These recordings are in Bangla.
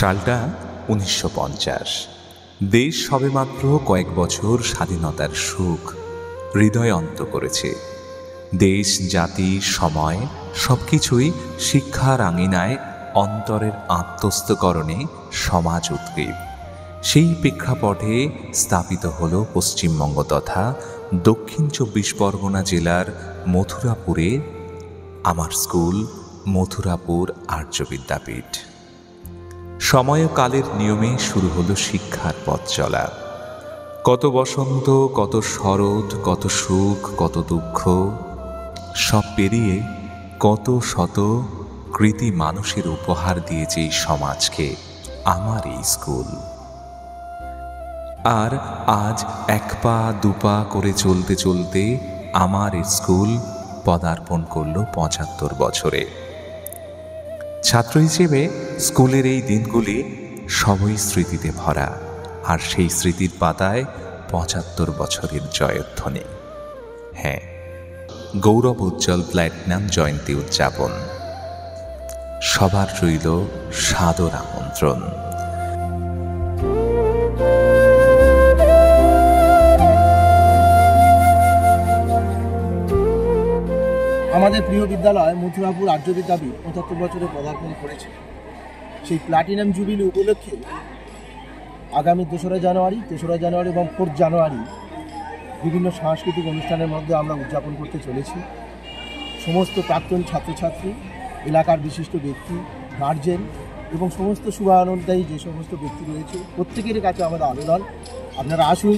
সালটা ১৯৫০। দেশ সবেমাত্র কয়েক বছর স্বাধীনতার সুখ হৃদয় অন্ত করেছে। দেশ, জাতি, সময় সবকিছুই শিক্ষার আঙিনায় অন্তরের আত্মস্থকরণে সমাজ উদ্গ্রীব। সেই প্রেক্ষাপটে স্থাপিত হল পশ্চিমবঙ্গ তথা দক্ষিণ ২৪ পরগনা জেলার মথুরাপুরে আমার স্কুল মথুরাপুর আর্য বিদ্যাপীঠ। সময় কালের নিয়মে শুরু হলো শিক্ষার পথ চলা। কত বসন্ত, কত শরৎ, কত সুখ, কত দুঃখ, সব পেরিয়ে কত শত কৃতি মানুষের উপহার দিয়েছে এই সমাজকে আমার এই স্কুল। আর আজ এক পা দুপা করে চলতে চলতে আমার এই স্কুল পদার্পণ করল ৭৫ বছরে। ছাত্র হিসেবে স্কুলের এই দিনগুলি সবই স্মৃতিতে ভরা, আর সেই স্মৃতির পাতায় ৭৫ বছরের জয়ধ্বনি। হ্যাঁ, গৌরব উজ্জ্বল প্ল্যাটিনাম জয়ন্তী উদযাপন। সবার রইল সাদর আমন্ত্রণ। আমাদের প্রিয় বিদ্যালয় মথুরাপুর আর্য বিদ্যাপীঠ ৭৫ বছরে পদার্পণ করেছে। সেই প্লাটিনাম জুবিলি উপলক্ষে আগামী ২রা জানুয়ারি, ৩রা জানুয়ারি এবং ৪ জানুয়ারি বিভিন্ন সাংস্কৃতিক অনুষ্ঠানের মধ্যে আমরা উদযাপন করতে চলেছি। সমস্ত প্রাক্তন ছাত্রছাত্রী, এলাকার বিশিষ্ট ব্যক্তি, গার্জেন এবং সমস্ত শুভানুধ্যায়ী যে সমস্ত ব্যক্তি রয়েছে, প্রত্যেকের কাছে আমাদের আবেদন, আপনারা আসুন,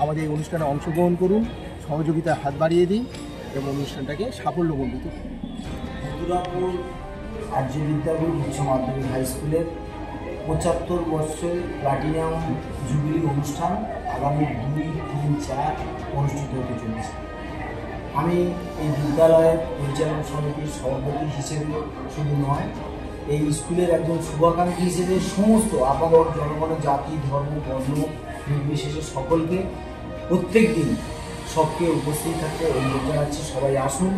আমাদের এই অনুষ্ঠানে অংশগ্রহণ করুন, সহযোগিতায় হাত বাড়িয়ে দিন এবং অনুষ্ঠানটাকে সাফল্যমণ্ডিত করুন। মথুরাপুর আর্য বিদ্যাপীঠ উচ্চ মাধ্যমিক হাই স্কুলের ৭৫ বছর প্লাটিনাম জুবিলি অনুষ্ঠান আগামী ২, ৩, ৪ অনুষ্ঠিত হতে চলেছে। আমি এই বিদ্যালয়ের পরিচালনা সমিতির সভাপতি হিসেবে শুধু নয়, এই স্কুলের একজন শুভাকাঙ্ক্ষী হিসেবে সমস্ত আপামর জনগণের জাতি, ধর্ম, বর্ণ নির্বিশেষে সকলকে প্রত্যেক দিন সবকে উপস্থিত থাকতে অনুরোধ জানাচ্ছি। সবাই আসুন,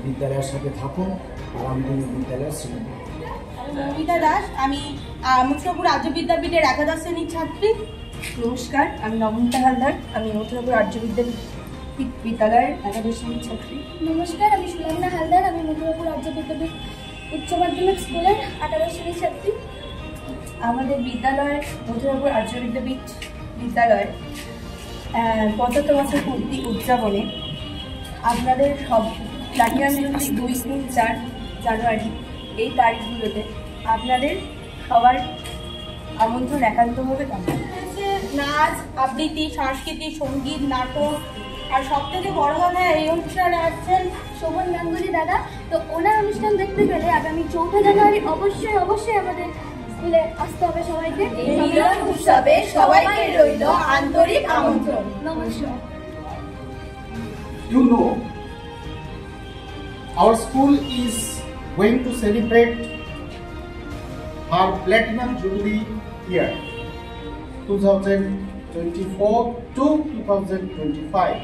বিদ্যালয়ের সাথে থাকুন, আগামী দিনে বিদ্যালয়ের শ্রেণী। মৌমিতা দাস, আমি মথুরাপুর আর্য বিদ্যাপীঠের একাদশ শ্রেণীর ছাত্রী। নমস্কার, আমি নবনীতা হালদার, আমি মথুরাপুর আর্য বিদ্যাপীঠ বিদ্যালয়ের একাদশ শ্রেণীর ছাত্রী। নমস্কার, আমি সুলগ্না হালদার, আমি মথুরাপুর আর্য বিদ্যাপীঠ উচ্চ মাধ্যমিক স্কুলের একাদশ শ্রেণীর ছাত্রী। আমাদের বিদ্যালয়ের মথুরাপুর আর্য বিদ্যাপীঠ বিদ্যালয়ের ৭৫ বছর পূর্তি উদযাপনে আপনাদের সব প্লাটিনাম জুবিলি ২, ৩, ৪ জানুয়ারি এই তারিখগুলোতে আপনাদের সবার আমন্ত্রণ একান্তভাবে কামনা। নাচ, আবৃত্তি, সংস্কৃতি, সঙ্গীত, নাটক, আর সব থেকে বড় কথা এই অনুষ্ঠানে আসছেন শোভন গাঙ্গুলি দাদা। তো ওনার অনুষ্ঠান দেখতে গেলে আগামী ৪ঠা জানুয়ারি অবশ্যই আমাদের স্কুলে আসতে হবে সবাইকে। এই মিলন উৎসবে সবাইকে রইল আন্তরিক আমন্ত্রণ। নমস্কার। You know, our school is going to celebrate our Platinum Jubilee year 2024 to 2025.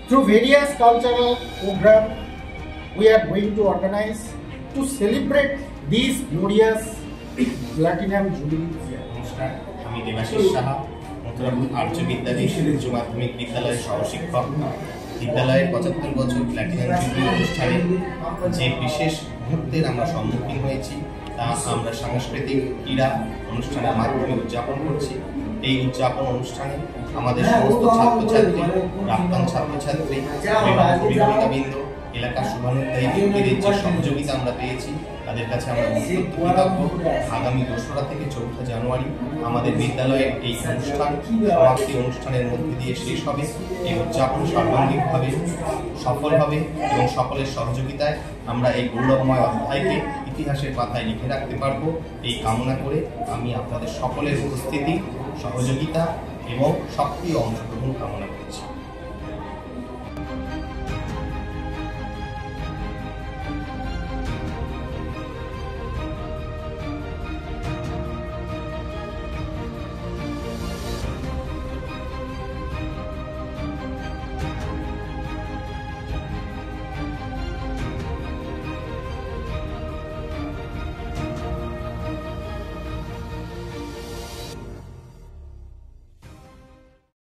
Through various cultural programs, we are going to organize to celebrate this glorious Platinum Jubilee year. নমস্কার, আমি দেবাশিস সাহা, মথুরাপুর আর্য বিদ্যাপীঠ উচ্চ মাধ্যমিক বিদ্যালয়ের সহশিক্ষক। বিদ্যালয়ের ৭৫ বছর প্ল্যাটিনাম জুবিলি অনুষ্ঠানে যে বিশেষ মুহূর্তের আমরা সম্মুখীন হয়েছি তা আমরা সাংস্কৃতিক ক্রীড়া অনুষ্ঠানের মাধ্যমে উদযাপন করছি। এই উদযাপন অনুষ্ঠানে আমাদের সমস্ত ছাত্রছাত্রী, প্রাক্তন ছাত্রছাত্রী, অভিভাবকবৃন্দ, এলাকার শুভানুধ্যায়ী ব্যক্তিদের যে সহযোগিতা আমরা পেয়েছি তাদের কাছে আমরা অত্যন্ত কৃতজ্ঞ। আগামী ২রা থেকে ৪ঠা জানুয়ারি আমাদের বিদ্যালয়ের এই অনুষ্ঠান সমাপ্তি অনুষ্ঠানের মধ্যে দিয়ে শেষ হবে। এই উদযাপন সর্বাঙ্গীনভাবে সফল হবে এবং সকলের সহযোগিতায় আমরা এই গৌরবময় অধ্যায়কে ইতিহাসের পাতায় লিখে রাখতে পারব, এই কামনা করে আমি আপনাদের সকলের উপস্থিতি, সহযোগিতা এবং সক্রিয় অংশগ্রহণ কামনা করছি।